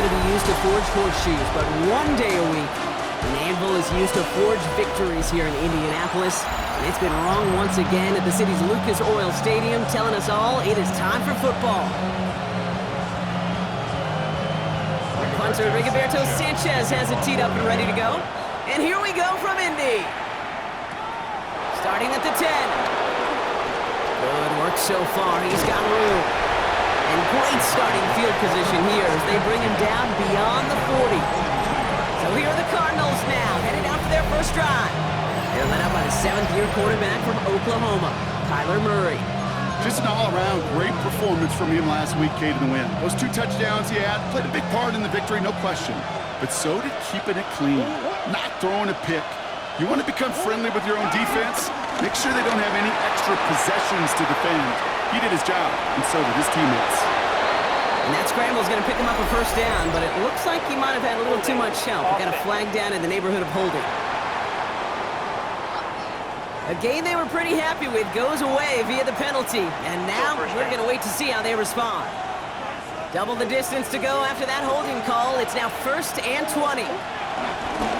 going to be used to forge horseshoes, but one day a week, an anvil is used to forge victories here in Indianapolis. And it's been rung once again at the city's Lucas Oil Stadium, telling us all it is time for football. Punter Rigoberto Sanchez has it teed up and ready to go. And here we go from Indy. Starting at the 10. Good work so far. He's got room. And great starting field position here as they bring him down beyond the 40. So here are the Cardinals now, headed out for their first drive. They're led up by the seventh-year quarterback from Oklahoma, Kyler Murray. Just an all-around great performance from him last week, Kate, in the win. Those 2 touchdowns he had played a big part in the victory, no question. But so did keeping it clean, not throwing a pick. You want to become friendly with your own defense? Make sure they don't have any extra possessions to defend. He did his job, and so did his teammates. And that scramble is going to pick him up a first down, but it looks like he might have had a little too much help. We got a flag down in the neighborhood of holding. A game they were pretty happy with goes away via the penalty, and now we're going to wait to see how they respond. Double the distance to go after that holding call. It's now 1st and 20.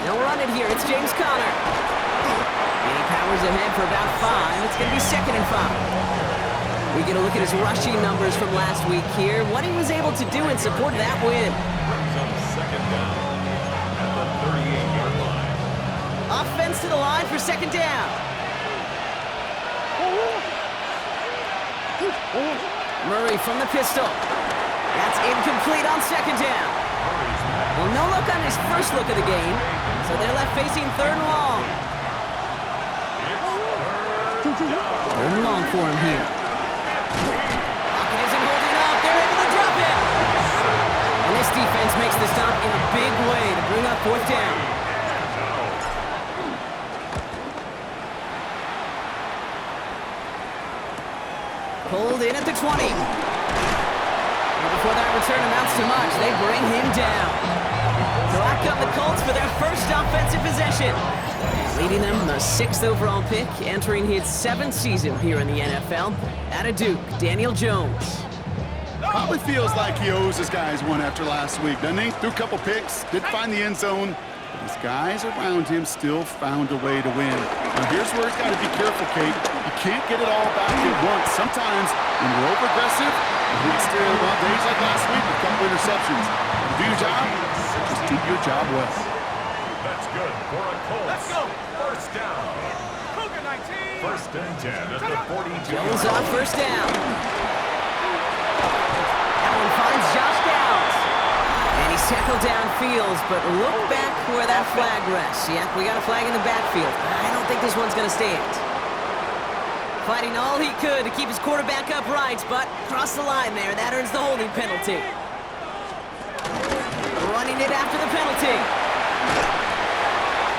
They'll run it here. It's James Conner. And he powers ahead for about 5. It's going to be 2nd and 5. We get a look at his rushing numbers from last week here, what he was able to do in support of that win. Second down at the 38-yard line. Offense to the line for 2nd down. Murray from the pistol. That's incomplete on 2nd down. Well, no look on his first look of the game, so they're left facing 3rd and long. 3rd and long for him here. Pocket isn't holding up. They're able to drop it. And this defense makes the stop in a big way to bring up 4th down. Pulled in at the 20. And before that return amounts to much, they bring him down. So out come the Colts for their first offensive possession. Leading them the 6th overall pick, entering his 7th season here in the NFL. Out of Duke, Daniel Jones. Probably feels like he owes his guys one after last week, doesn't he? Threw a couple picks, did find the end zone. But his guys around him still found a way to win. Now here's where he's got to be careful, Kate. You can't get it all back at once. Sometimes when you're over-aggressive, it leads to days like last week with a couple interceptions. You do your job, just do your job well. That's good for a Colts. Let's go. First down. Cougar 19. 1st and 10 at the 42. Jones on 1st down. That one finds Josh Downs. And he's tackled downfield, but look back where that flag rests. Yeah, we got a flag in the backfield. I don't think this one's going to stand. Fighting all he could to keep his quarterback upright, but crossed the line there. That earns the holding penalty. Running it after the penalty.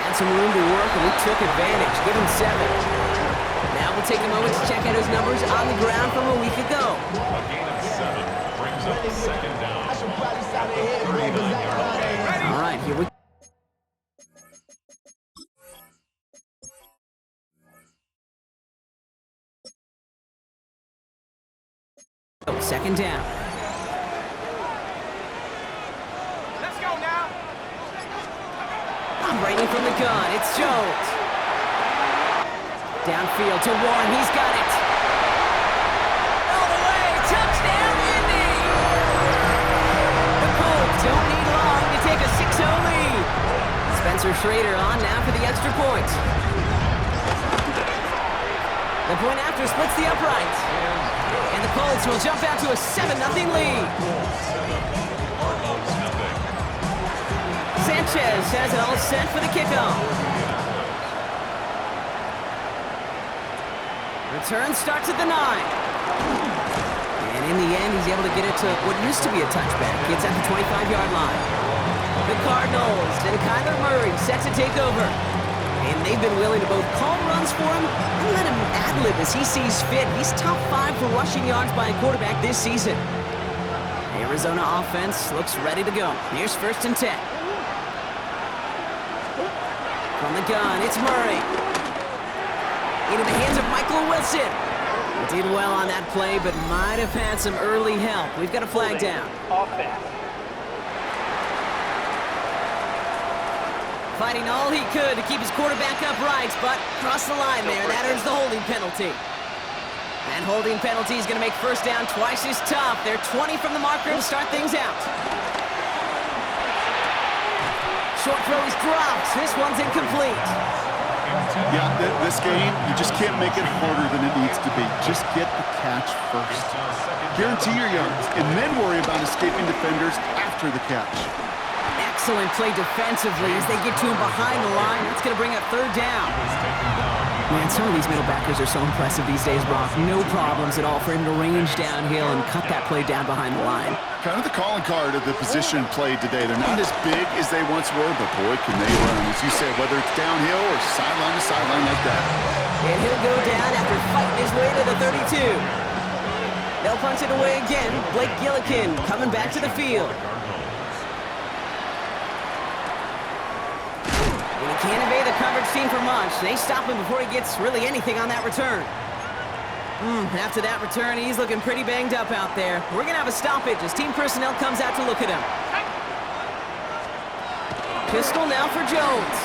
Had some room to work, and we took advantage. Give him 7. Now we'll take a moment to check out his numbers on the ground from a week ago. A gain of 7 brings up 2nd down at the 39-yard line. All right, here we go. Second down. Let's go now. Operating from the gun, it's Jones. Downfield to Warren, he's got it. All the way, touchdown, Indy! The Colts don't need long to take a 6-0 lead. Spencer Schrader on now for the extra point. The point after splits the upright. And the Colts will jump out to a 7-0 lead. Sanchez has it all set for the kickoff. Return starts at the 9. And in the end, he's able to get it to what used to be a touchback. It's at the 25-yard line. The Cardinals and Kyler Murray set to take over. And they've been willing to both call runs for him and let him ad-lib as he sees fit. He's top 5 for rushing yards by a quarterback this season. Arizona offense looks ready to go. Here's 1st and 10. From the gun, it's Murray. Into the hands of Michael Wilson. He did well on that play, but might have had some early help. We've got a flag down. Offense. Fighting all he could to keep his quarterback upright, but crossed the line there. That earns the holding penalty. And holding penalty is going to make first down twice as tough. They're 20 from the marker to start things out. Short throw is dropped. This one's incomplete. Yeah, this game, you just can't make it harder than it needs to be. Just get the catch first. Guarantee your yards, and then worry about escaping defenders after the catch. Excellent play defensively as they get to him behind the line. That's going to bring up third down. Man, some of these middle backers are so impressive these days, Brock. No problems at all for him to range downhill and cut that play down behind the line. Kind of the calling card of the position played today. They're not as big as they once were, but boy, can they run. As you said, whether it's downhill or sideline to sideline like that. And he'll go down after fighting his way to the 32. They'll punch it away again. Blake Gillikin coming back to the field. And he can't evade the coverage team for much. They stop him before he gets really anything on that return. After that return, he's looking pretty banged up out there. We're going to have a stoppage as team personnel comes out to look at him. Pistol now for Jones.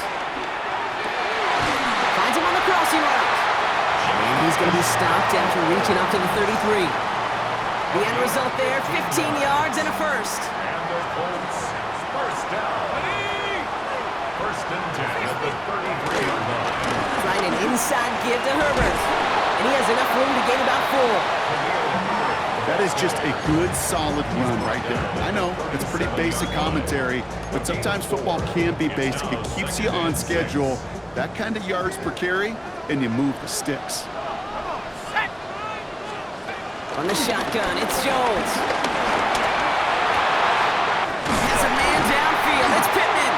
Finds him on the crossing route. And he's going to be stopped after reaching up to the 33. The end result there, 15 yards and a first. And the Colts, first down. First and 10 at the 33-yard line. Trying an inside give to Herbert. And he has enough room to gain about 4. That is just a good, solid run right there. I know, it's pretty basic commentary, but sometimes football can be basic. It keeps you on schedule. That kind of yards per carry, and you move the sticks. On the shotgun, it's Jones. Has a man downfield. It's Pittman.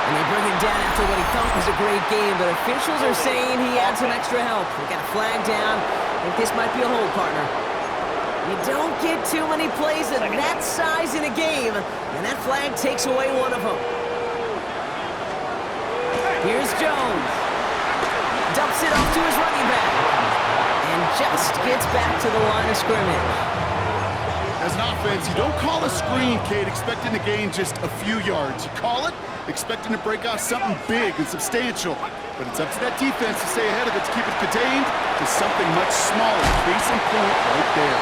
And they bring him down after what he thought was a great game, but officials are saying he had some extra help. They got a flag down. I think this might be a hold, partner. You don't get too many plays of that size in a game, and that flag takes away one of them. Here's Jones. Dumps it off to his running back. And just gets back to the line of scrimmage. As an offense, you don't call a screen, Kate, expecting to gain just a few yards. You call it expecting to break off something big and substantial. But it's up to that defense to stay ahead of it, to keep it contained to something much smaller. Case in point right there.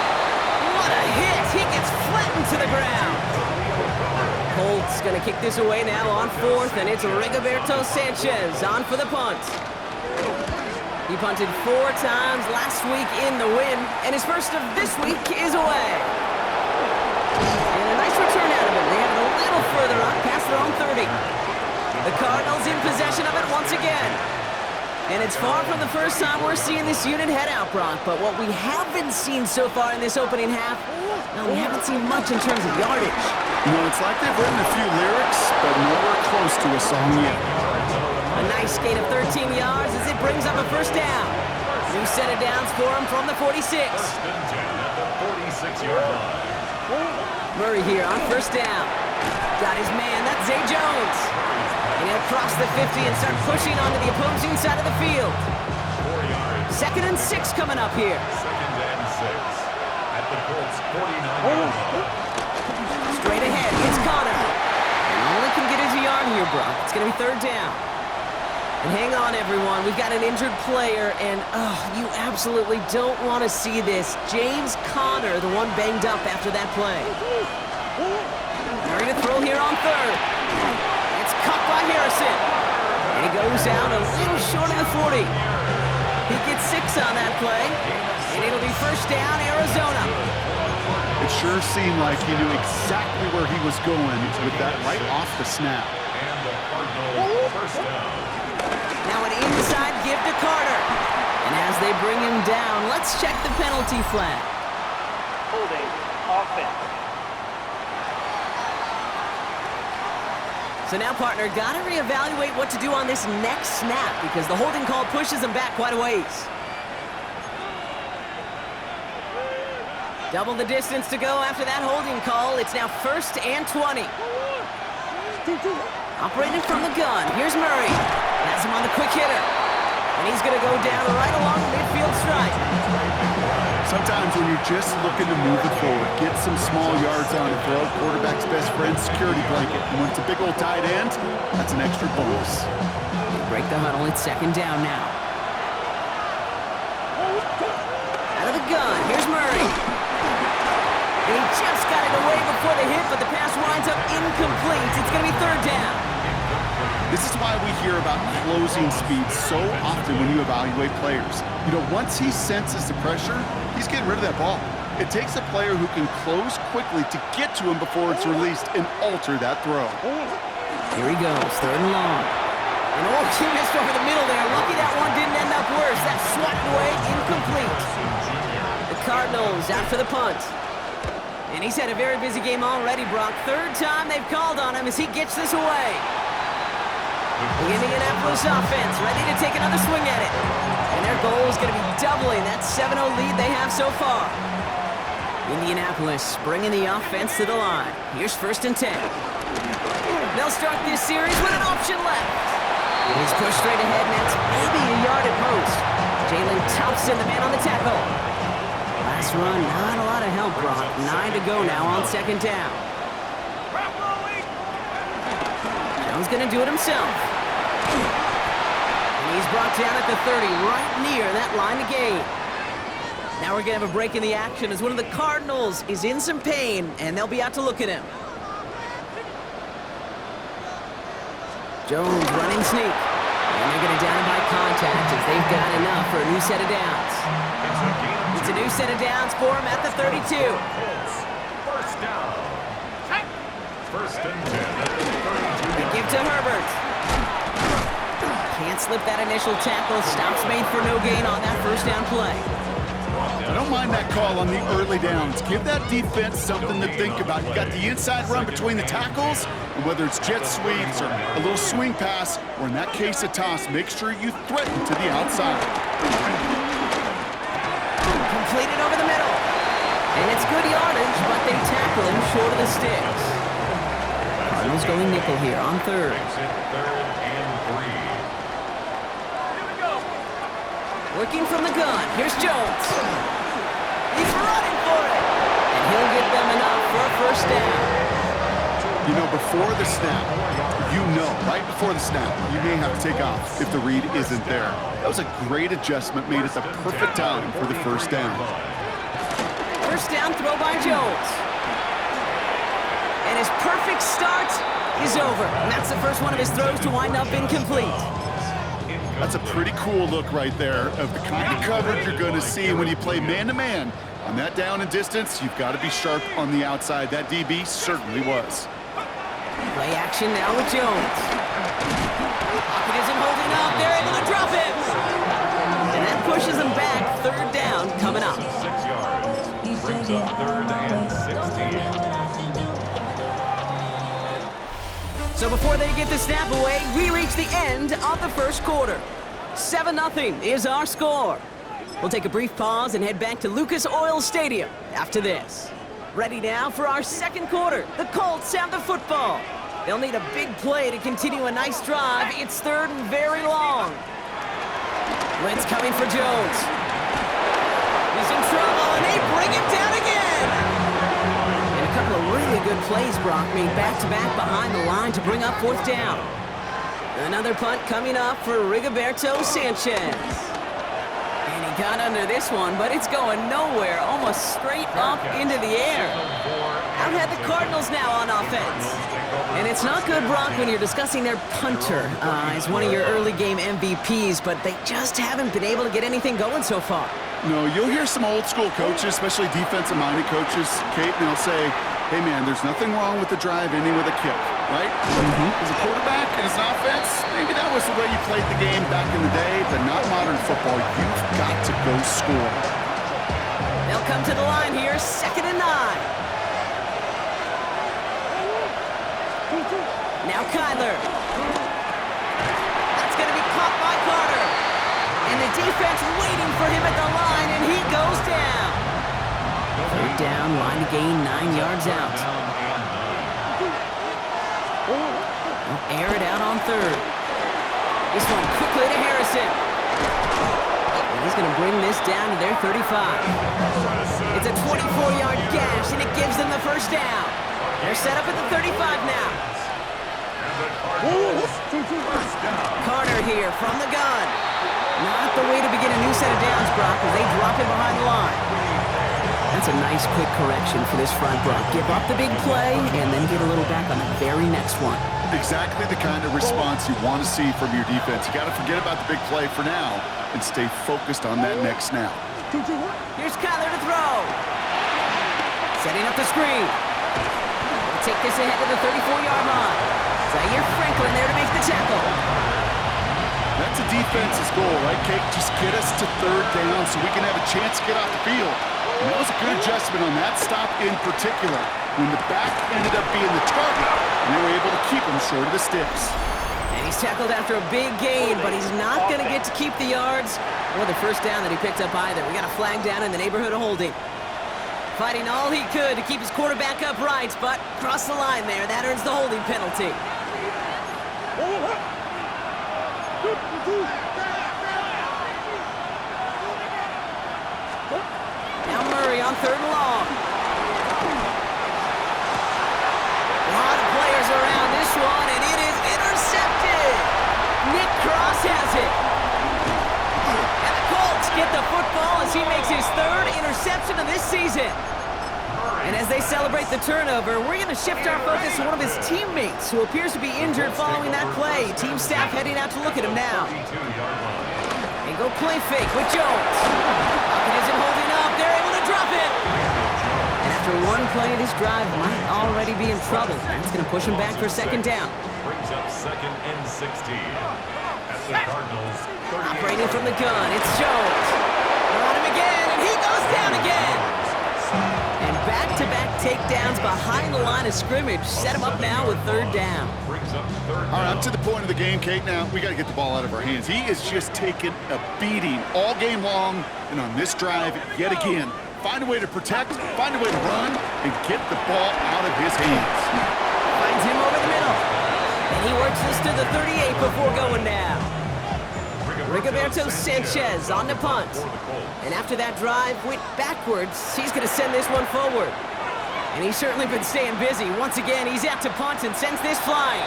What a hit! He gets flattened to the ground. Colts going to kick this away now on fourth, and it's Rigoberto Sanchez on for the punt. He punted 4 times last week in the win, and his first of this week is away. And a nice return out of him. They have it a little further up past their own 30. The Cardinals in possession of it once again. And it's far from the first time we're seeing this unit head out, Brock. But what we haven't seen so far in this opening half, no, we haven't seen much in terms of yardage. You know, it's like they've written a few lyrics, but nowhere close to a song yet. A nice gain of 13 yards as it brings up a first down. New set of downs for him from the 46. First and 10 at the 46-yard line. Murray here on first down. Got his man, that's Zay Jones. And he'll cross the 50 and start pushing onto the opposing side of the field. 4 yards. 2nd and 6 coming up here. 2nd and 6 at the Colts 49-yard line. Straight ahead, it's Connor. And only can get his yard here, Brock. It's going to be third down. And hang on, everyone. We've got an injured player, and you absolutely don't want to see this. James Conner, the one banged up after that play. Ready to throw here on third. It's caught by Harrison. And he goes out a little short of the 40. He gets 6 on that play, and it'll be first down, Arizona. It sure seemed like he knew exactly where he was going with that right off the snap. And the Cardinals first down. Now an inside give to Carter. And as they bring him down, let's check the penalty flag. Holding offense. So now, partner, got to reevaluate what to do on this next snap because the holding call pushes him back quite a ways. Double the distance to go after that holding call. It's now 1st and 20. Operated from the gun. Here's Murray. Has him on the quick hitter. And he's going to go down right along the midfield stripe. Sometimes when you're just looking to move it forward, get some small yards on it, throw quarterback's best friend security blanket. And when it's a big old tight end, that's an extra bonus. Break the huddle. It's second down now. Out of the gun. Here's Murray. He just got it away before the hit, but the pass winds up incomplete. It's going to be third down. This is why we hear about closing speed so often when you evaluate players. You know, once he senses the pressure, he's getting rid of that ball. It takes a player who can close quickly to get to him before it's released and alter that throw. Here he goes, third and long. And oh, he missed over the middle there. Lucky that one didn't end up worse. That swatted away, incomplete. The Cardinals out for the punt. And he's had a very busy game already, Brock. Third time they've called on him as he gets this away. The Indianapolis offense ready to take another swing at it. And their goal is going to be doubling that 7-0 lead they have so far. Indianapolis bringing the offense to the line. Here's first and 10. They'll start this series with an option left. He's pushed straight ahead, and that's maybe a yard at most. Jalen Thompson, the man on the tackle. Last run, not a lot of help, Brock. 9 to go now on second down. Jones going to do it himself. And he's brought down at the 30, right near that line of gain. Now we're going to have a break in the action as one of the Cardinals is in some pain, and they'll be out to look at him. Jones running sneak. And they're going to down him by contact as they've got enough for a new set of downs. It's a new set of downs for him at the 32. First down. First and 10 at the 32. They give to Herbert. Can't slip that initial tackle. Stops made for no gain on that first down play. I don't mind that call on the early downs. Give that defense something to think about. You got the inside run between the tackles, and whether it's jet sweeps or a little swing pass, or in that case a toss, make sure you threaten to the outside. Completed over the middle. And it's good yardage, but they tackle him short of the sticks. Cardinals going nickel here on third. Third and 3. Working from the gun. Here's Jones. He's running for it. And he'll get them enough for a first down. You know, before the snap, right before the snap, you may have to take off if the read isn't there. That was a great adjustment made at the perfect time for the first down. First down throw by Jones. And his perfect start is over. And that's the first one of his throws to wind up incomplete. That's a pretty cool look right there of the kind of coverage you're going to see when you play man-to-man. On that down and distance, you've got to be sharp on the outside. That DB certainly was. Play action now with Jones. Pocket isn't holding up. They're able to drop him. And that pushes him back. Third down coming up. 6 yards. Brings up third and 16. So before they get the snap away, we reach the end of the first quarter. 7-0 is our score. We'll take a brief pause and head back to Lucas Oil Stadium after this. Ready now for our second quarter. The Colts have the football. They'll need a big play to continue a nice drive. It's third and very long. Blitz coming for Jones. He's in trouble, and they bring him down again. And a couple of really good plays, Brock, made back-to-back behind the line to bring up fourth down. Another punt coming up for Rigoberto Sanchez. And he got under this one, but it's going nowhere, almost straight up into the air. Out had the Cardinals now on offense. And it's not good, Brock, when you're discussing their punter as one of your early game MVPs, but they just haven't been able to get anything going so far. No, you'll hear some old school coaches, especially defensive-minded coaches, Kate, and they'll say, hey, man, there's nothing wrong with the drive ending with a kick, right? As a quarterback and as an offense, maybe that was the way you played the game back in the day, but not modern football. You've got to go score. They'll come to the line here, 2nd and 9. Now Kyler. That's going to be caught by Carter. And the defense waiting for him at the line, and he goes down. Third down, line to gain 9 yards out. They'll air it out on third. This one quickly to Harrison. And He's going to bring this down to their 35. It's a 24-yard gash, and it gives them the first down. They're set up at the 35 now. Carter here from the gun. Not the way to begin a new set of downs, Brock, as they drop him behind the line. That's a nice quick correction for this front, Brock. Give up the big play and then get a little back on the very next one. Exactly the kind of response you want to see from your defense. You got to forget about the big play for now and stay focused on that next snap. Here's Kyler to throw. Setting up the screen. They'll take this ahead to the 34-yard line. Zaire Franklin there to make the tackle. That's a defense's goal, right, Kate? Just get us to third down so we can have a chance to get off the field. And that was a good adjustment on that stop in particular, when the back ended up being the target, and they were able to keep him short of the sticks. And he's tackled after a big gain, but he's not going to get to keep the yards or the first down that he picked up either. We got a flag down in the neighborhood of holding. Fighting all he could to keep his quarterback upright, but crossed the line there. That earns the holding penalty. Now Murray on third and long. A lot of players around this one, and it is intercepted. Nick Cross has it. And the Colts get the football as he makes his third interception of this season. And as they celebrate the turnover, we're going to shift our focus to one of his teammates who appears to be injured following that play. Team staff heading out to look at him now. And go play fake with Jones. Pocket isn't holding up. They're able to drop it. And after one play, this drive might already be in trouble. That's going to push him back for second down. Brings up second and 16. At the Cardinals, 38. Operating from the gun, it's Jones. They're on him again, and he goes down again. And back-to-back takedowns behind the line of scrimmage set him up now with third down. Brings up third All right, down. up to the point of the game, Kate. Now, we got to get the ball out of our hands. He is just taking a beating all game long, and on this drive, yet again, find a way to protect, find a way to run, and get the ball out of his hands. Finds him over the middle. And he works this to the 38 before going down. Rigoberto Sanchez on the punt. And after that drive went backwards, he's going to send this one forward. And he's certainly been staying busy. Once again, he's out to punt and sends this flying.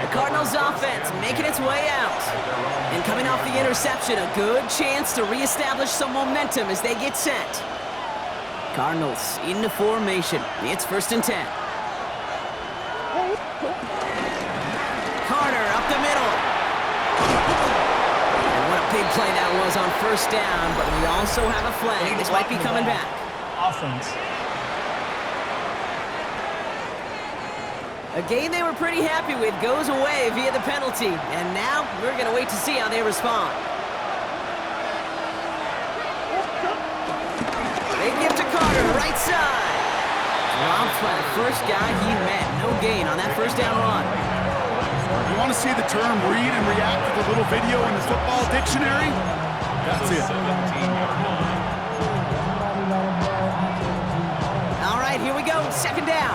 The Cardinals offense making its way out. And coming off the interception, a good chance to reestablish some momentum as they get set. Cardinals into formation. It's 1st and 10. Carter up the middle. And what a big play that was on first down, but we also have a flag. This might be coming back. Offense. A game they were pretty happy with goes away via the penalty. And now we're going to wait to see how they respond. They give to Carter, right side. Dropped by the first guy he met. No gain on that first down run. You want to see the term read and react to the little video in the football dictionary? That's it. 17-yard line. All right, here we go. Second down.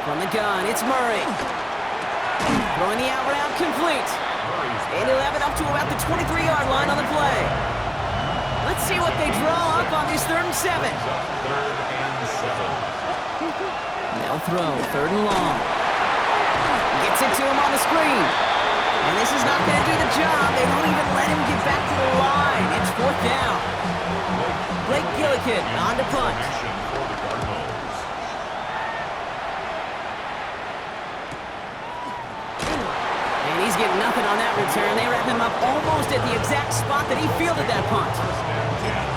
From the gun, it's Murray. Throwing the out route complete. And he'll have it up to about the 23-yard line on the play. Let's see what they draw up on this 3rd and 7. Third and 7. They'll throw 3rd and long. Gets it to him on the screen. And this is not going to do the job. They won't even let him get back to the line. It's 4th down. Blake Gillikin on to punt. For the Cardinals. And he's getting nothing on that return. They wrap him up almost at the exact spot that he fielded that punt.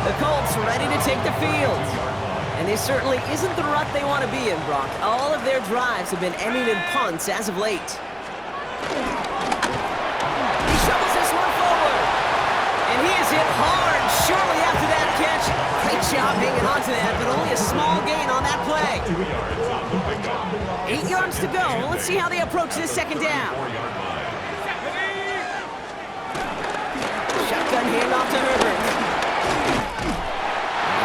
The Colts ready to take the field. And this certainly isn't the rut they want to be in, Brock. All of their drives have been ending in punts as of late. He shovels this one forward. And he is hit hard shortly after that catch. Great job hanging on to that, but only a small gain on that play. 2 yards on the pickup. 8 yards to go. Let's see how they approach this second down. 4-yard line. Shotgun handoff to Herbert.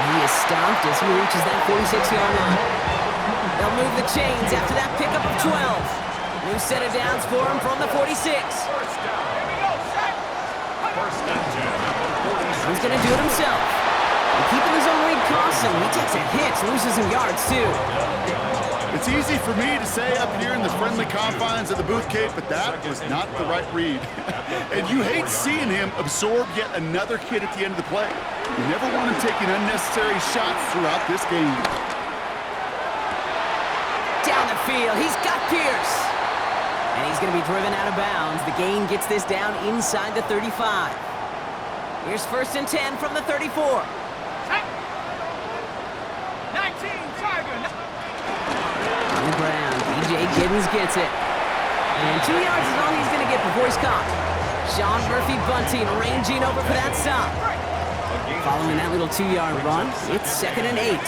And he is stopped as he reaches that 46-yard line. They'll move the chains after that pickup of 12. New set of downs for him from the 46. First down. Here we go, set. First and 10 at the 46. He's going to do it himself. And keeping his own read costs him. He takes a hit, loses some yards, too. It's easy for me to say up here in the friendly confines of the booth, Kate, but that was not the right read. And you hate seeing him absorb yet another hit at the end of the play. You never want him taking unnecessary shots throughout this game. Down the field, he's got Pierce. And he's going to be driven out of bounds. The gain gets this down inside the 35. Here's first and 10 from the 34. Set. 19, Tiger. On the ground, DJ Giddens gets it. And 2 yards is all he's going to get before he's caught. Sean Murphy-Bunting ranging over for that stop. Following that little 2-yard run, it's second and 8. At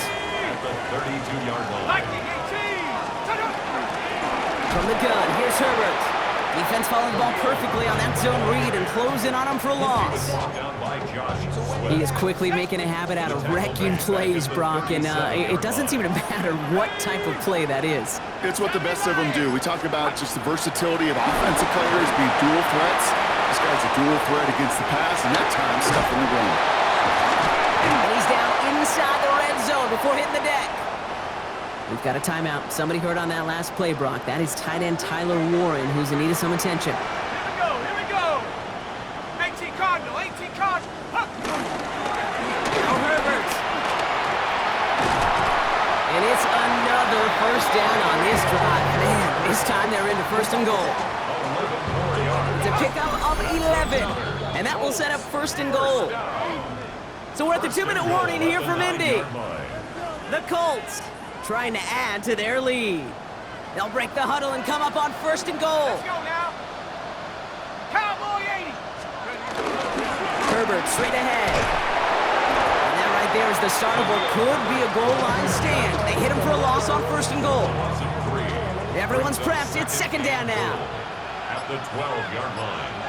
the 32-yard line. Lightning 18. From the gun, here's Herbert. Defense following the ball perfectly on that zone read and closing on him for a loss. Brought down by Josh Sweat. He is quickly making a habit out of wrecking plays, Brock, and it doesn't seem to matter what type of play that is. It's what the best of them do. We talk about just the versatility of offensive players being dual threats. This guy's a dual threat against the pass, and that time stuff in the run. And he's down inside the red zone before hitting the deck. We've got a timeout. Somebody heard on that last play, Brock. That is tight end Tyler Warren, who's in need of some attention. Here we go. 18 Cardinal, 18 Cardinal. Huh. Now Herbert. And it's another first down on this drive. Man, this time they're into first and goal. 11 more yards. It's a pickup of 11. And that will set up first and goal. So we're at the 2-minute warning here from Indy. The Colts trying to add to their lead. They'll break the huddle and come up on first and goal. Let's go now. Cowboy 80. Herbert straight ahead. And that right there is the start of what could be a goal line stand. They hit him for a loss on first and goal. Everyone's prepped. It's second down now. At the 12-yard line.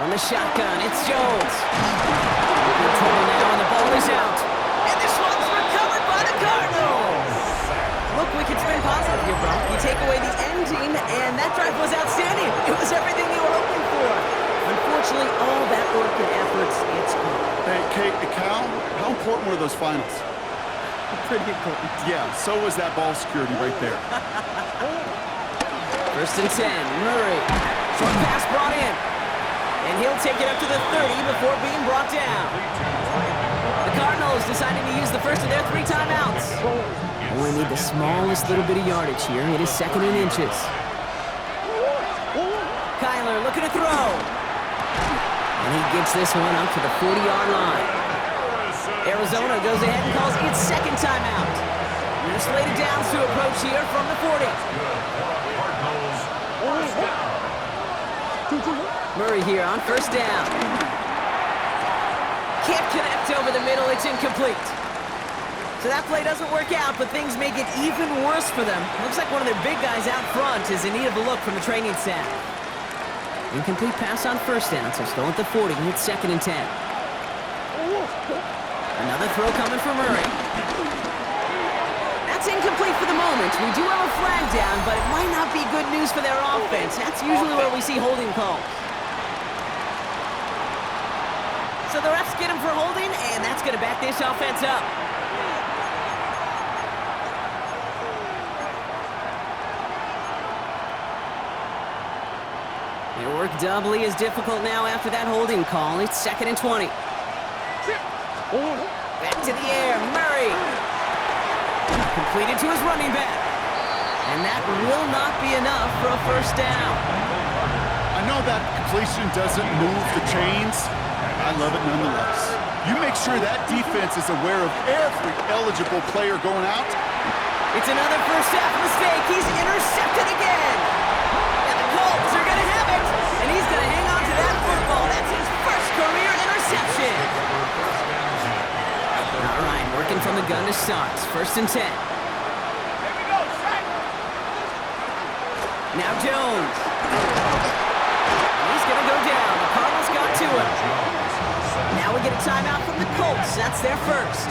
On the shotgun, it's Jones. In trouble now, and the ball is out. And this one's recovered by the Cardinals. Look, we can spin positive here, Brock. You take away the ending, and that drive was outstanding. It was everything they were hoping for. Unfortunately, all that work and efforts, it's gone. Hey, Kate, Cal, how important were those finals? Pretty important. Yeah, so was that ball security right there. First and 10, Murray. Short pass brought in. And he'll take it up to the 30 before being brought down. The Cardinals deciding to use the first of their 3 timeouts. Only need the smallest little bit of yardage here. It is second and inches. Kyler looking to throw. And he gets this one up to the 40-yard line. Arizona goes ahead and calls its second timeout. They're slated downs to approach here from the 40. Murray here on first down. Can't connect over the middle. It's incomplete. So that play doesn't work out, but things make it even worse for them. Looks like one of their big guys out front is in need of a look from the training staff. Incomplete pass on first down, so still at the 40. It's second and 10. Another throw coming from Murray. That's incomplete for the moment. We do have a flag down, but it might not be good news for their offense. That's usually where we see holding calls. So the refs get him for holding, and that's going to back this offense up. Their work doubly is difficult now after that holding call. It's second and 20. Back to the air, Murray. Completed to his running back. And that will not be enough for a first down. I know that completion doesn't move the chains. I love it nonetheless. You make sure that defense is aware of every eligible player going out. It's another first half mistake. He's intercepted again. And the Colts are going to have it. And he's going to hang on to that football. That's his first career interception. All right, working from the gun to start. First and 10. Here we go, set. Now Jones. He's going to go down. The Cardinals got to him. Now we get a timeout from the Colts. That's their first.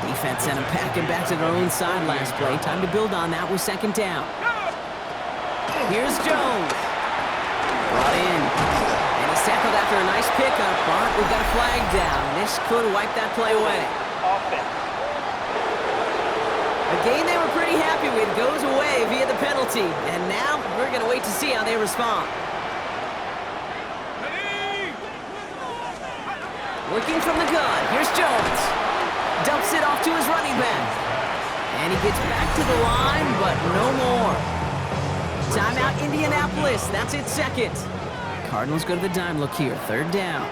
Defense sent him packing back to their own side last play. Time to build on that with second down. Here's Jones. Brought in. And he's tackled after a nice pickup, but we've got a flag down. This could wipe that play away. Offense. A game they were pretty happy with goes away via the penalty. And now we're going to wait to see how they respond. Working from the gun. Here's Jones. Dumps it off to his running back. And he gets back to the line, but no more. Timeout, Indianapolis. That's its second. Cardinals go to the dime look here. Third down.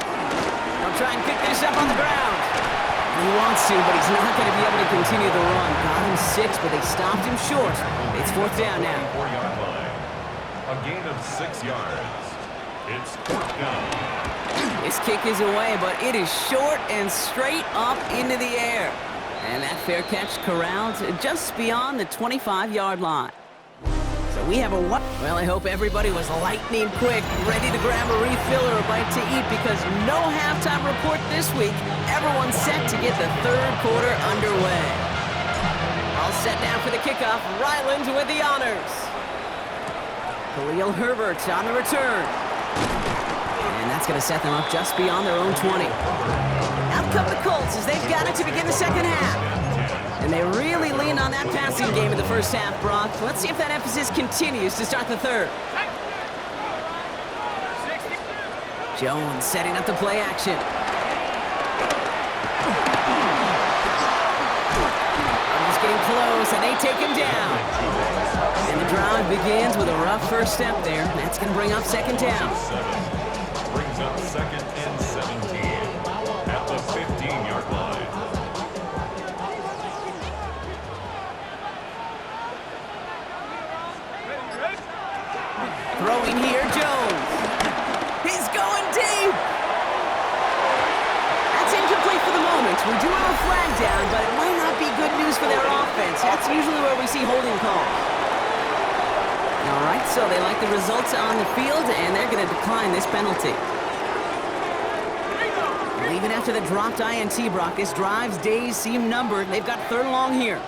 They'll try and pick this up on the ground. He wants to, but he's not going to be able to continue the run. Got him 6, but they stopped him short. It's fourth down now. 4-yard line. A gain of 6 yards. It's fourth down. This kick is away, but it is short and straight up into the air. And that fair catch corralled just beyond the 25-yard line. So we have a what? Well, I hope everybody was lightning quick, ready to grab a refill or a bite to eat, because no halftime report this week. Everyone's set to get the third quarter underway. All set now for the kickoff. Ryland with the honors. Khalil Herbert on the return. And that's going to set them up just beyond their own 20. Out come the Colts as they've got it to begin the second half. And they really leaned on that passing game in the first half, Brock. Let's see if that emphasis continues to start the third. Jones setting up the play action. Just getting close, and they take him down. And the drive begins with a rough first step there. That's going to bring up second down. Brings up second and 17 at the 15-yard line. Throwing here, Jones. He's going deep. That's incomplete for the moment. We do have a flag down, but it might not be good news for their offense. That's usually where we see holding calls. All right, so they like the results on the field, and they're going to decline this penalty. And even after the dropped INT, Brock, this drive's days seem numbered. They've got third and long here.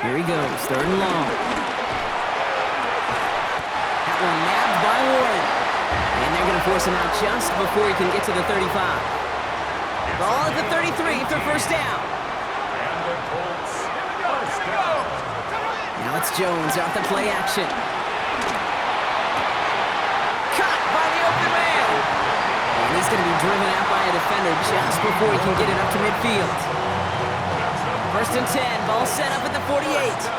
Here he goes, third and long. That one nabbed by Warren. And they're going to force him out just before he can get to the 35. Ball at the 33 for first down. And the Colts first down. Now it's Jones off the play action. Caught by the open man. And he's going to be driven out by a defender just before he can get it up to midfield. First and 10, ball set up at the 48. First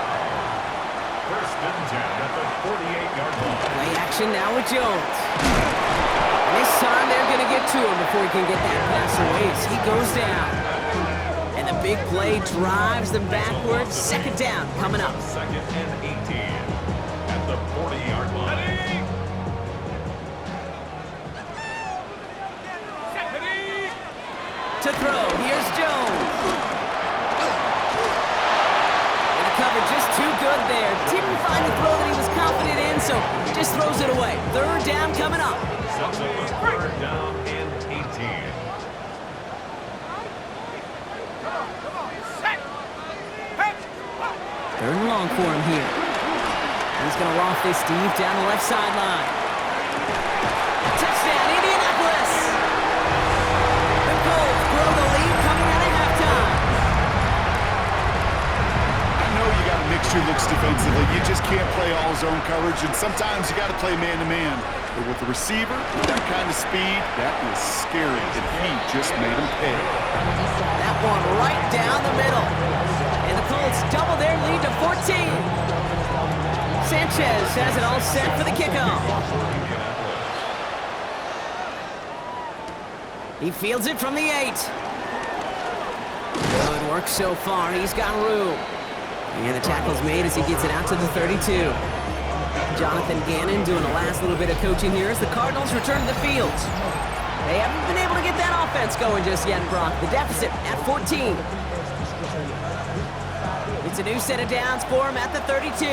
and 10 at the 48-yard line. Play action now with Jones. And this time they're going to get to him before he can get that pass away as he goes down. And the big play drives them backwards. Second down coming up. Second and 18 at the 40-yard line. To throw, here's Jones. And the cover just too good there. Didn't find the throw that he was confident in, so just throws it away. Third down coming up. Sets up a third down and 18. Third and long for him here. He's going to loft this deep down the left sideline. Touchdown, Indianapolis! The Colts grow the lead coming out of halftime. I know you got to mix your looks defensively. You just can't play all zone coverage, and sometimes you got to play man-to-man. But with the receiver, with that kind of speed, that is scary, and he just made him pay. That one right down the middle. And the Colts double their lead to 14. Sanchez has it all set for the kickoff. He fields it from the 8. Good work so far. He's got room. And the tackle's made as he gets it out to the 32. Jonathan Gannon doing the last little bit of coaching here as the Cardinals return to the field. They haven't been able to get that offense going just yet, Brock. The deficit at 14. It's a new set of downs for him at the 32.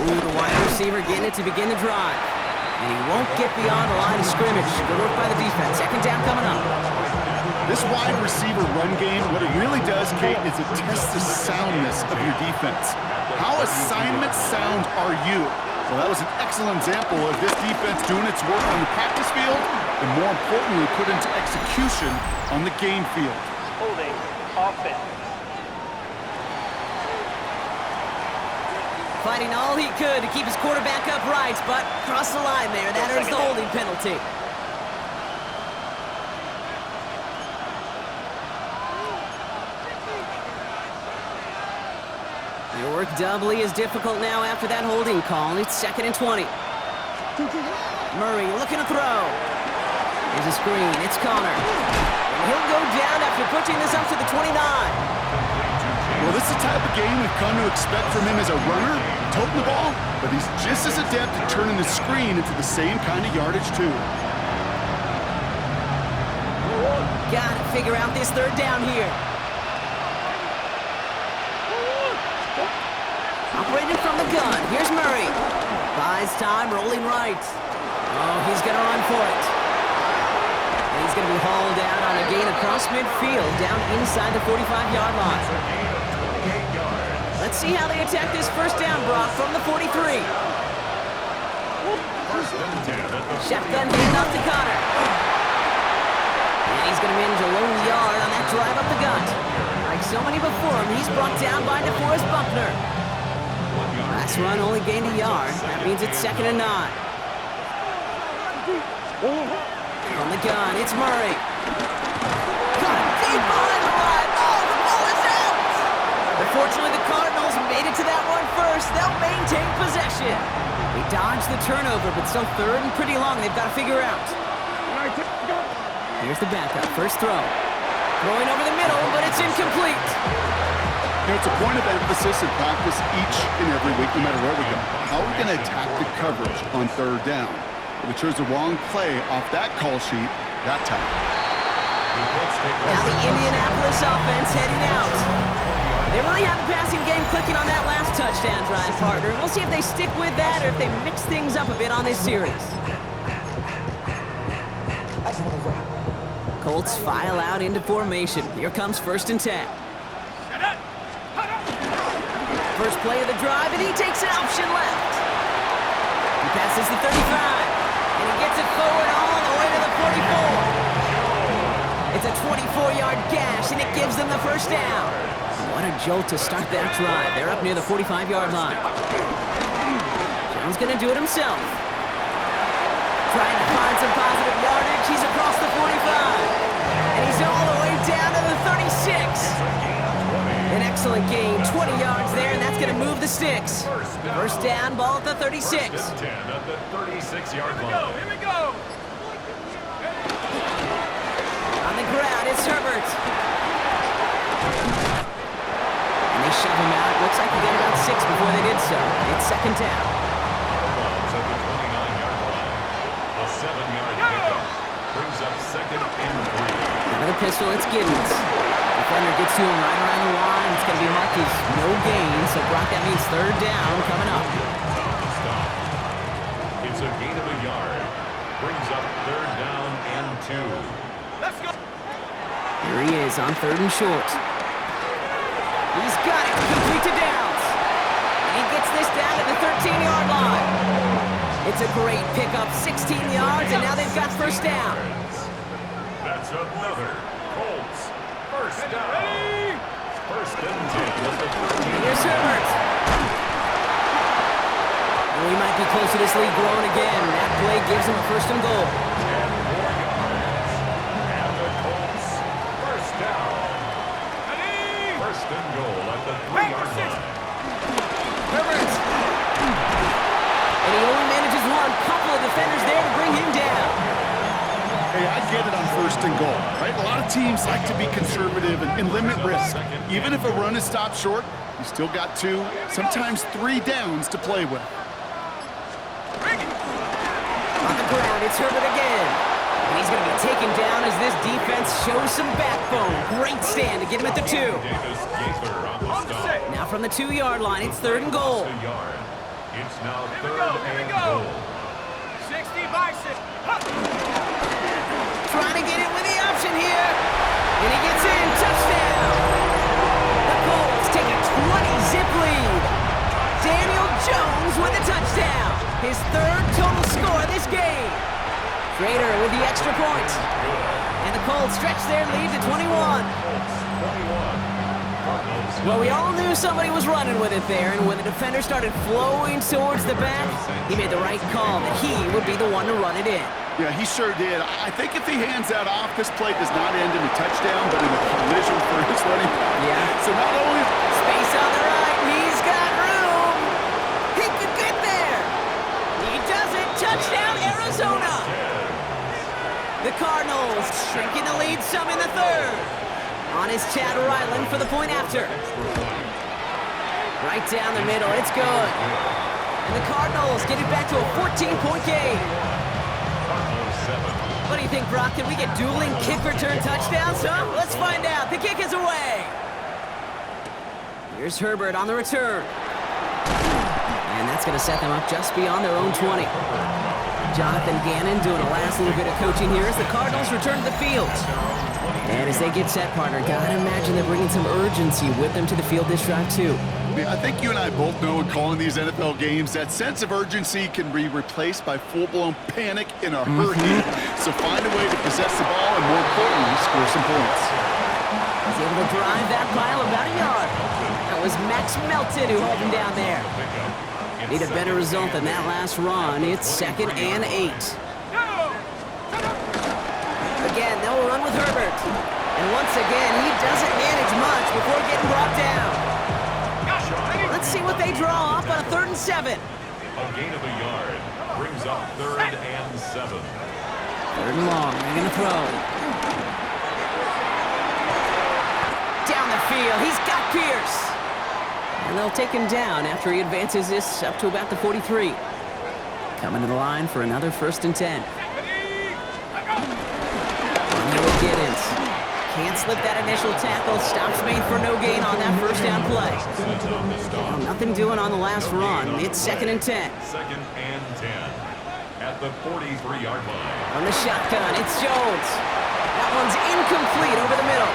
Ooh, the wide receiver getting it to begin the drive. And he won't get beyond the line of scrimmage. Good work by the defense. Second down coming up. This wide receiver run game, what it really does, Kate, is it tests the soundness of your defense. How assignment sound are you? Well, that was an excellent example of this defense doing its work on the practice field and, more importantly, put into execution on the game field. Holding offense. Fighting all he could to keep his quarterback upright, but crossed the line there. That earns the holding penalty. Their work doubly is difficult now after that holding call. It's 2nd and 20. Murray looking to throw. Here's a screen. It's Connor. And he'll go down after pushing this up to the 29. Well, this is the type of game we've come to expect from him as a runner, toting the ball, but he's just as adept at turning the screen into the same kind of yardage, too. Gotta figure out this third down here. Operating from the gun. Here's Murray. Buys time, rolling right. Oh, he's gonna run for it. And he's gonna be hauled out on a gain across midfield, down inside the 45-yard line. Let's see how they attack this first down, Brock, from the 43. Shotgun handoff to Connor. And he's going to manage a lone yard on that drive up the gut. Like so many before him, he's brought down by DeForest Buckner. Last run only gained a yard. That means it's 2nd and 9. From the gun, it's Murray. Got it deep behind the line. Oh, the ball is out! Unfortunately, the Cardinals made it to that one first. They'll maintain possession. They dodged the turnover, but still 3rd and pretty long. They've got to figure out. Here's the backup. First throw. Throwing over the middle, but it's incomplete. You know, it's a point of emphasis in practice each and every week, no matter where we go. How are we going to attack the coverage on 3rd down? If we chose the wrong play off that call sheet that time. Now the Indianapolis offense heading out. They really have the passing game clicking on that last touchdown drive, partner. We'll see if they stick with that or if they mix things up a bit on this series. Colts file out into formation. Here comes 1st and 10. First play of the drive, and he takes an option left. He passes the 35, and he gets it forward all the way to the 44. It's a 24-yard gash, and it gives them the first down. What a jolt to start that drive. They're up near the 45-yard line. Jones going to do it himself. Trying to find some positive yardage. He's across the 45. And he's all the way down to the 36. An excellent gain. 20 yards there, and that's going to move the sticks. First down, ball at the 36. 10 at the 36-yard line. Here we go. On the ground, it's Herbert. And they shove him out. Looks like he got about 6 before they did so. It's 2nd down. At the 29-yard line. A 7-yard pickup brings up 2nd and 3. Another pistol, it's Giddens. Defender gets to him right around the line. It's going to be marked as no gain. So, Brock, that means 3rd down coming up. Stop. It's a gain of a yard. Brings up 3rd down and 2. Let's go. Here he is on 3rd and short. He's got it, complete to Downs. And he gets this down to the 13-yard line. It's a great pickup, 16 yards, and now they've got first down. That's another Colts first down. Ready? 1st and 10 at the 13. Here's Herbert. Well, he might be close to this league growing again. That play gives him a 1st and goal. 10 more yards. And the Colts first down. Ready? 1st and goal at the 3-yard line. Herbert. And he only manages one. Couple of defenders there to bring him down. Hey, I get it on 1st and goal, right? A lot of teams like to be conservative and limit risk. Even if a run is stopped short, you still got 2, sometimes 3 downs to play with. On the ground, it's Herbert again. And he's going to be taken down as this defense shows some backbone. Great stand to get him at the 2. Davis Gaither on the stop. Now from the 2-yard line, it's 3rd and goal. A yard. It's now Here we third go, here we and go. goal. 60 by 6. Huh. Trying to get in with the option here. And he gets in. Touchdown. The Colts take a 20-zip lead. Daniel Jones with a touchdown. His third total score this game. Schrader with the extra point. And the Colts stretch their lead to 21. Colts 21. Cardinals. Well, we all knew somebody was running with it there, and when the defender started flowing towards the back, he made the right call that he would be the one to run it in. Yeah, he sure did. I think if he hands that off, this play does not end in a touchdown, but in a collision for his running back. Yeah. So not only... Space on the right, he's got room. He could get there. He does it. Touchdown, Arizona. The Cardinals shrinking the lead some in the third. On is Chad Ryland for the point after. Right down the middle, it's good. And the Cardinals get it back to a 14-point game. Cardinals 7. What do you think, Brock? Can we get dueling kick return touchdowns, huh? Let's find out. The kick is away. Here's Herbert on the return. And that's going to set them up just beyond their own 20. Jonathan Gannon doing a last little bit of coaching here as the Cardinals return to the field. And as they get set, partner, gotta imagine they're bringing some urgency with them to the field this drive, too. I think you and I both know in calling these NFL games, that sense of urgency can be replaced by full-blown panic in a hurry. So find a way to possess the ball and, more importantly, score some points. He's able to drive that pile about a yard. That was Max Melton who held him down there. Need a better result than that last run. It's 2nd and 8. Again, they'll run with Herbert. And once again, he doesn't manage much before getting brought down. Let's see what they draw up on a 3rd and 7. A gain of a yard brings up 3rd and 7. 3rd and long, they're gonna throw. Down the field, he's got Pierce. And they'll take him down after he advances this up to about the 43. Coming to the line for another 1st and 10. Giddens. Can't slip that initial tackle. Stops made for no gain on that 1st down play. Well, nothing doing on the last run. It's 2nd and 10. 2nd and 10. At the 43-yard line. On the shotgun, it's Jones. That one's incomplete over the middle.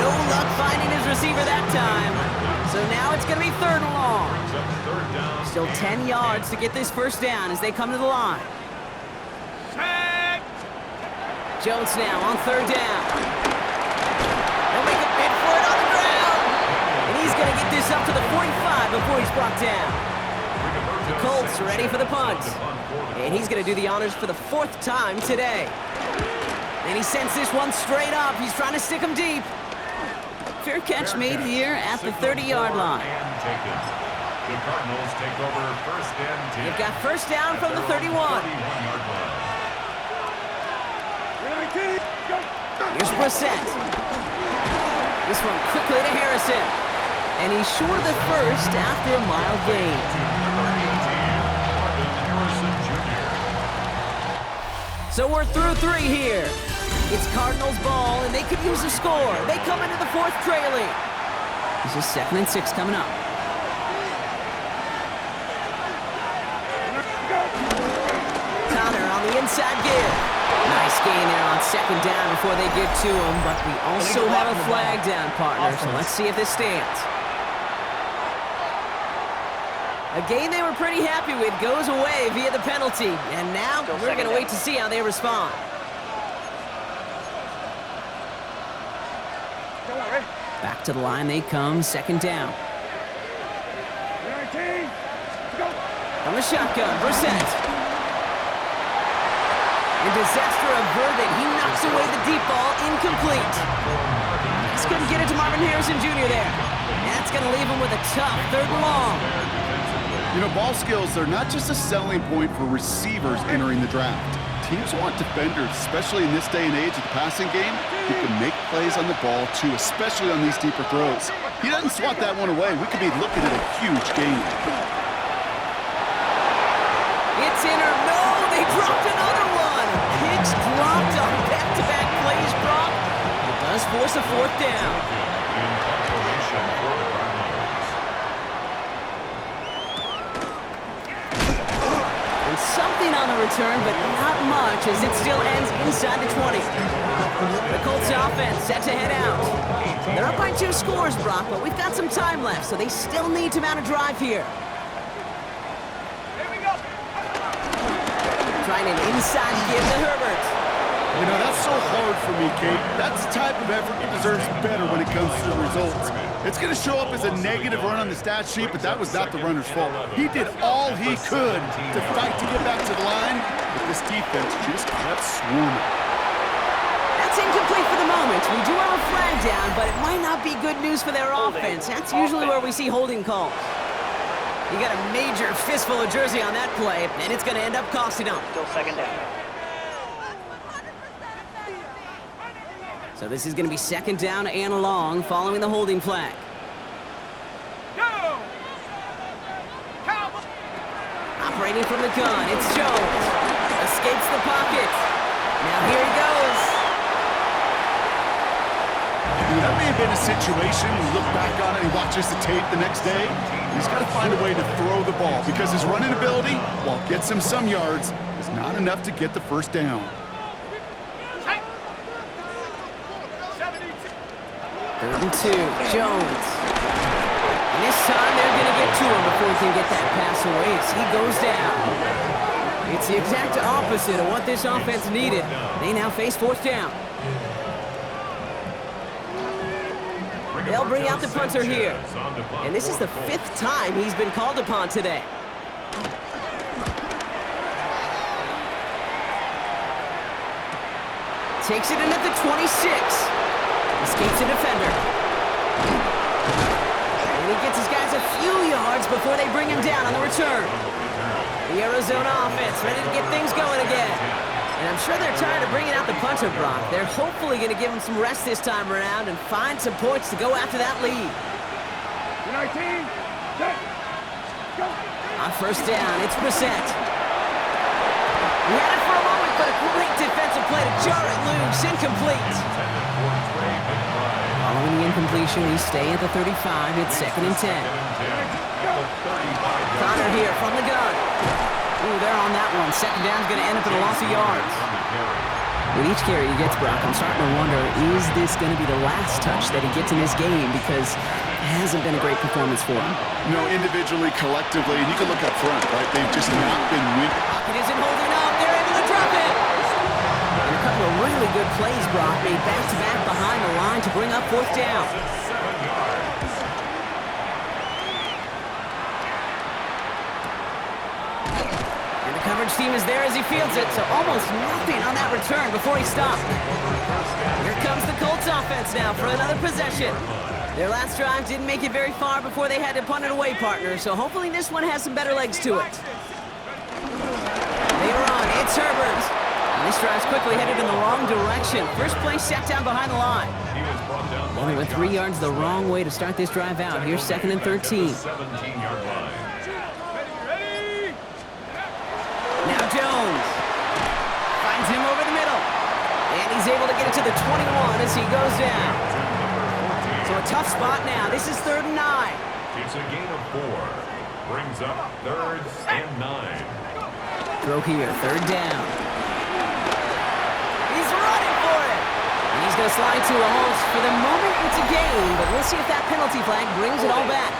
No luck finding his receiver that time. So now it's going to be 3rd and long. Still 10 yards to get this 1st down as they come to the line. Jones now on 3rd down. They'll make a bid for it on the ground. And he's going to get this up to the 45 before he's brought down. The Colts ready for the punt. And he's going to do the honors for the 4th time today. And he sends this one straight up. He's trying to stick him deep. Fair catch made here at the 30-yard line. The Cardinals take over 1st and 10. They've got 1st down from the 31. 31-yard line. Here's Brissett. This one quickly to Harrison. And he's short of the 1st after a mild gain. So we're through 3 here. It's Cardinals ball, and they could use a score. They come into the 4th trailing. This is 2nd and 6 coming up. Connor on the inside give. Nice gain there on 2nd down before they get to him, but we also have a flag down, partner, so let's see if this stands. A game they were pretty happy with goes away via the penalty, and now we're going to wait to see how they respond. Back to the line they come, 2nd down. On the shotgun, Brissett. And disaster averted. He knocks away the deep ball, incomplete. Just couldn't get it to Marvin Harrison Jr. there. And that's going to leave him with a tough 3rd and long. You know, ball skills, they're not just a selling point for receivers entering the draft. Teams want defenders, especially in this day and age of the passing game, who can make plays on the ball, too, especially on these deeper throws. He doesn't swat that one away. We could be looking at a huge game. It's in or no, they dropped another one. Pitch dropped on back-to-back plays, Brock. It does force a 4th down. and something on the return, but not much as it still ends inside the 20. The Colts offense set to head out. They're up by 2 scores, Brock, but we've got some time left, so they still need to mount a drive here. Here we go. Trying an inside give to Herbert. You know, that's so hard for me, Kate. That's the type of effort that deserves better when it comes to the results. It's going to show up as a negative run on the stat sheet, but that was not the runner's fault. He did all he could to fight to get back to the line, but this defense just kept swarming. That's incomplete for the moment. We do have a flag down, but it might not be good news for their offense. That's usually where we see holding calls. You got a major fistful of jersey on that play, and it's going to end up costing them. Still second down. So this is going to be second down and long following the holding flag. Go! Cowboy! Operating from the gun, it's Jones. Escapes the pocket. Now here he goes. That may have been a situation, you look back on it and watches the tape the next day, he's got to find a way to throw the ball because his running ability, while it gets him some yards, is not enough to get the first down. 3rd and 2, Jones. And this time they're going to get to him before he can get that pass away as he goes down. It's the exact opposite of what this offense needed. They now face 4th down. They'll bring out the punter here. And this is the 5th time he's been called upon today. Takes it in at the 26. Escapes a defender. And he gets his guys a few yards before they bring him down on the return. The Arizona offense ready to get things going again. And I'm sure they're tired of bringing out the punter, Brock. They're hopefully going to give him some rest this time around and find some points to go after that lead. 19, go! On 1st down, it's Brissett. He had it for a moment, but a great defensive play to jar it loose. Incomplete. Following the incompletion, we stay at the 35. It's 2nd and 10. Connor here from the gun. Ooh, they're on that one. 2nd down's going to end up in a loss of yards. With each carry he gets, Brock, I'm starting to wonder, is this going to be the last touch that he gets in this game? Because it hasn't been a great performance for him. No, individually, collectively, and you can look up front, right? They've just not been winning. Pocket isn't holding up. They're able to drop it. And a couple of really good plays, Brock, made back-to-back behind the line to bring up 4th down. And the coverage team is there as he fields it, so almost nothing on that return before he stopped. Here comes the Colts offense now for another possession. Their last drive didn't make it very far before they had to punt it away, partner, so hopefully this one has some better legs to it. They are on. It's Herbert. And this drive's quickly headed in the wrong direction. First play set down behind the line. Well, they went 3 yards the wrong way to start this drive out. Here's 2nd and 13. Now Jones. Finds him over the middle. And he's able to get it to the 21 as he goes down. So a tough spot now. This is 3rd and 9. It's a gain of 4. Brings up 3rd and 9. Throw here, 3rd down. He's running for it. And he's going to slide to a halt. For the moment, it's a gain, but we'll see if that penalty flag brings it all back.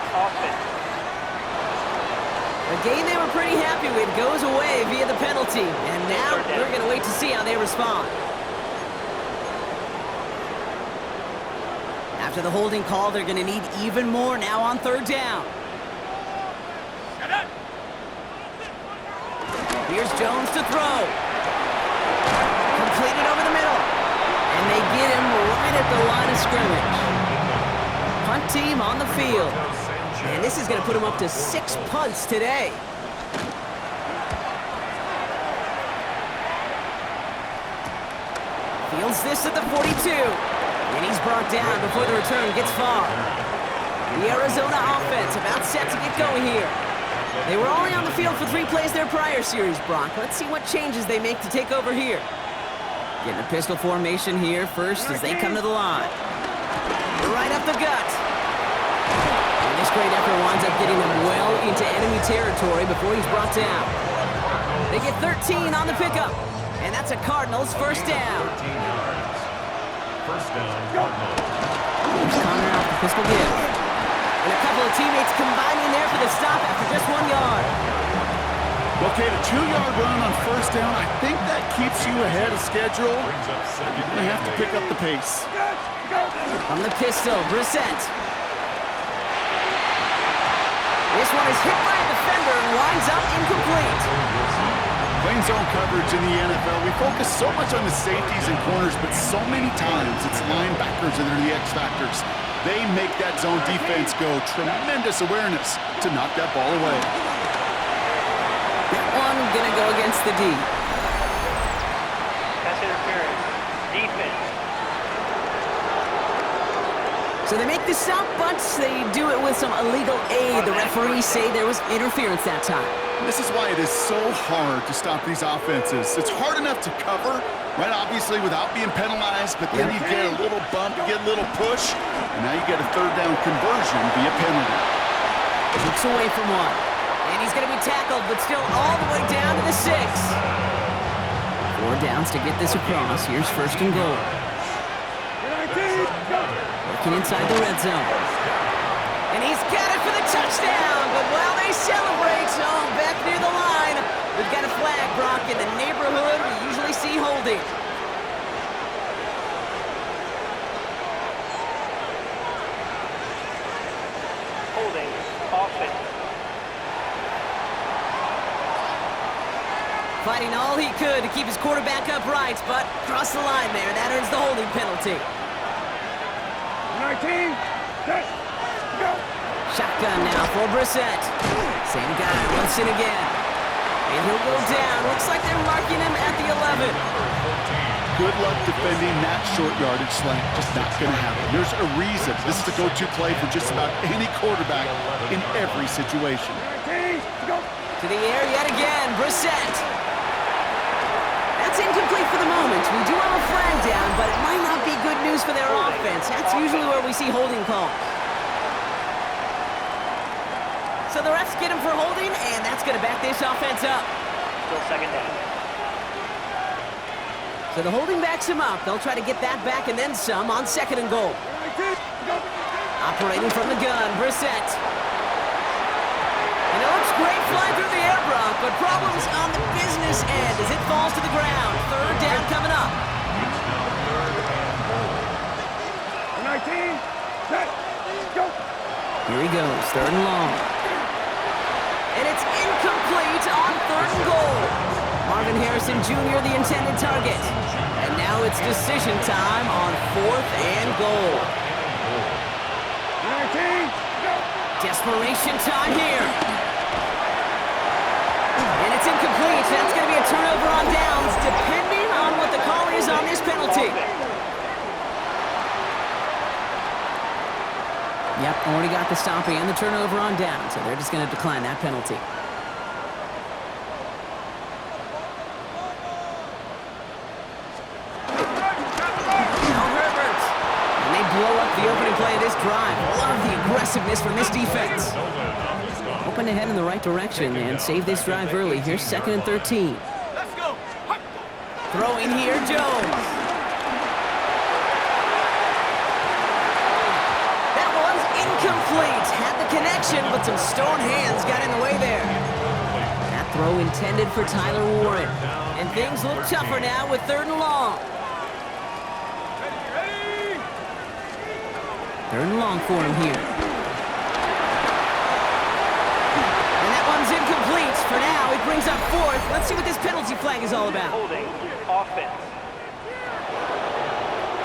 A game they were pretty happy with goes away via the penalty. And now we're going to wait to see how they respond. After the holding call, they're going to need even more now on 3rd down. Here's Jones to throw. Completed over the middle. And they get him right at the line of scrimmage. Punt team on the field. And this is going to put him up to 6 punts today. Fields this at the 42. And he's brought down before the return gets far. The Arizona offense about set to get going here. They were only on the field for 3 plays their prior series, Brock. Let's see what changes they make to take over here. Getting a pistol formation here first as they come to the line. Right up the gut. This great effort winds up getting him well into enemy territory before he's brought down. They get 13 on the pickup. And that's a Cardinals first down. 13 yards. First down, Cardinals. Here's Connor off the pistol give. And a couple of teammates combining there for the stop after just 1 yard. Okay, the 2-yard run on first down, I think that keeps you ahead of schedule. Brings up second. You're going to have to pick up the pace. From the pistol, Brissett. This one is hit by a defender and winds up incomplete. Playing zone coverage in the NFL, we focus so much on the safeties and corners, but so many times it's linebackers that are the X factors. They make that zone defense go. Tremendous awareness to knock that ball away. That one gonna go against the D. Pass interference. Defense. So they make the stop, but they do it with some illegal aid. The referees say there was interference that time. This is why it is so hard to stop these offenses. It's hard enough to cover, right, obviously, without being penalized, but then you get a little bump, you get a little push, and now you get a third down conversion via penalty. Looks away from one. And he's going to be tackled, but still all the way down to the 6. 4 downs to get this across. Here's first and goal. Working inside the red zone. And he's got it for the touchdown, but while they celebrate, back near the line, we've got a flag, Brock, in the neighborhood we usually see holding. Holding. Offense. Fighting all he could to keep his quarterback upright, but crossed the line there. That earns the holding penalty. 19, set, go. Shotgun now for Brissett. Same guy once in again. And he'll go down. Looks like they're marking him at the 11. Good luck defending that short yardage slant. Just not going to happen. There's a reason. This is the go-to play for just about any quarterback in every situation. 19, go. To the air yet again. Brissett. That's incomplete for the moment. We do have a flag down, but it might not be good news for their offense. That's usually where we see holding calls. So the refs get him for holding, and that's going to back this offense up. Still second down. So the holding backs him up. They'll try to get that back and then some on second and goal. 19, go. Operating from the gun, Brissett. And it looks great flying through the air, Brock, but problems on the business end as it falls to the ground. Third down coming up. It's now third and goal. 19, set, go. Here he goes, third and long. And it's incomplete on third and goal. Marvin Harrison Jr., the intended target. And now it's decision time on fourth and goal. 19, go. Desperation time here. And it's incomplete. That's going to be a turnover on downs, depending on what the call is on this penalty. Yep, already got the stop and the turnover on down, so they're just going to decline that penalty. Now Herbert. And they blow up the opening play of this drive. Love the aggressiveness from this defense. Open ahead in the right direction and save this drive early. Here's second and 13. Let's go. Hup. Throwing here, Jones. That one's incomplete. Had the connection, but some stone hands got in the way there. That throw intended for Tyler Warren. And things look tougher now with third and long. Ready. Third and long for him here. And that one's incomplete. For now, it brings up fourth. Let's see what this penalty flag is all about. Holding. Offense.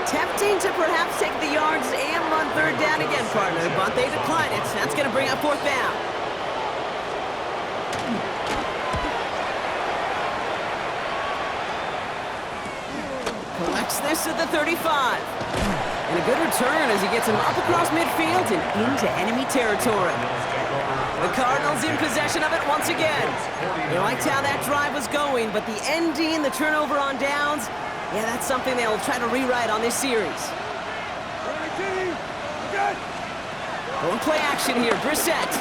Tempting to perhaps take the yards and run third down again, partner, but they decline it. That's going to bring up fourth down. Collects this at the 35. And a good return as he gets him up across midfield and into enemy territory. The Cardinals in possession of it once again. They liked how that drive was going, but the ending, the turnover on downs, yeah, that's something they'll try to rewrite on this series. 19, good. Going play action here, Brissett.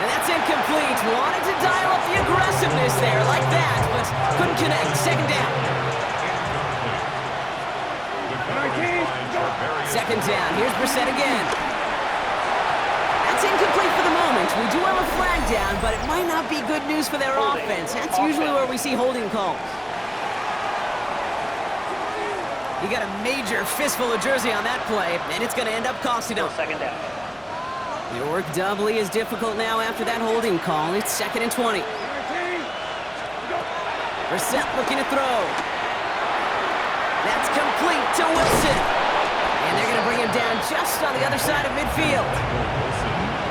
And that's incomplete. Wanted to Doesn't connect. Second down. Second down. Here's Brissett again. That's incomplete for the moment. We do have a flag down, but it might not be good news for their offense. That's usually where we see holding calls. You got a major fistful of jersey on that play, and it's going to end up costing them. Second down. Your work doubly is difficult now after that holding call. It's 2nd and 20. Brissett looking to throw. That's complete to Wilson. And they're going to bring him down just on the other side of midfield.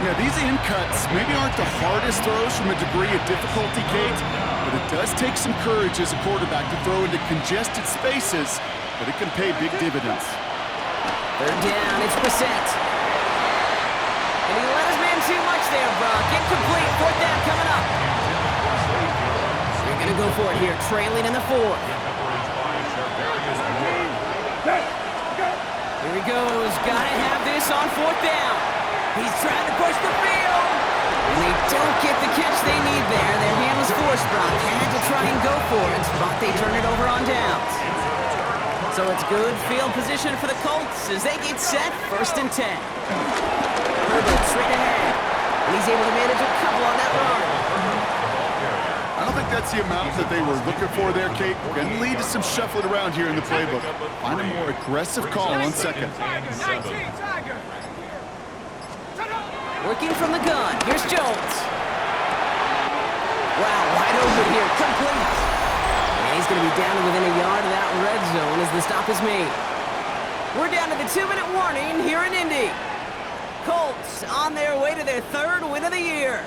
Yeah, these in cuts maybe aren't the hardest throws from a degree of difficulty, Kate, but it does take some courage as a quarterback to throw into congested spaces, but it can pay big dividends. Third down, it's Brissett. And he let his man too much there, Brock. Incomplete, 4th down coming up. They're going to go for it here, trailing in the 4th. Here he goes, gotta have this on 4th down. He's trying to push the field. And they don't get the catch they need there. Their hand was forced, Brock. Had to try and go for it, but they turn it over on downs. So it's good field position for the Colts as they get set, 1st and 10. Herbert straight ahead. And he's able to manage a couple on that run. I don't think that's the amount that they were looking for there, Kate. Going to lead to some shuffling around here in the playbook. Find a more aggressive call on 2nd. Working from the gun. Here's Jones. Wow, wide open here. Complete. And he's going to be down to within a yard of that red zone as the stop is made. We're down to the 2-minute warning here in Indy. Colts on their way to their 3rd win of the year.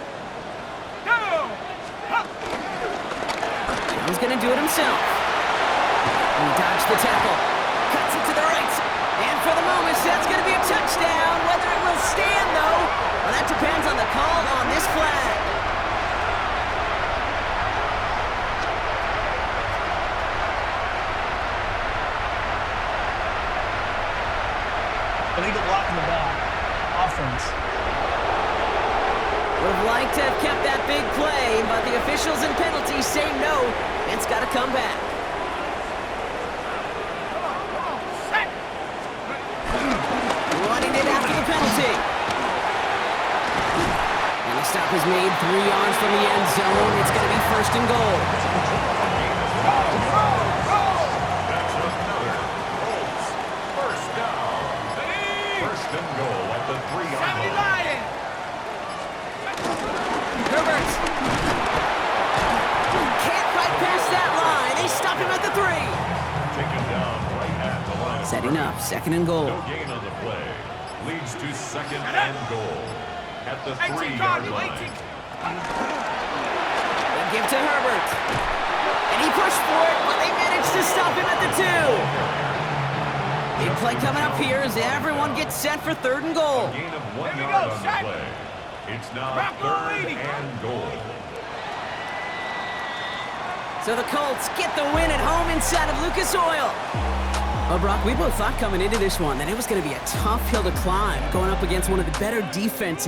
Jones going to do it himself. He dodged the tackle. Cuts it to the right. And for the moment, that's going to be a touchdown. Whether it will stand, though, well, that depends on the call on this flag. Illegal block in the back. Offense. Would have liked to have kept that big play, but the officials and penalties say no. It's got to come back. Running it after the penalty. And the stop is made 3 yards from the end zone. It's going to be 1st and goal. That's another Colts first down. 1st and goal at the 3-yard line. Herbert. Can't fight past that line. They stop him at the 3. Taken down right at the line. Setting up, 2nd and goal. No gain on the play. Leads to 2nd and goal at the 3-yard line. They give to Herbert. And he pushed for it, but they managed to stop him at the 2. Big play coming up here as everyone gets set for 3rd and goal. Gain of 1 yard on the play. It's now 3rd and goal. So the Colts get the win at home inside of Lucas Oil. Well, Brock, we both thought coming into this one that it was going to be a tough hill to climb, going up against one of the better defenses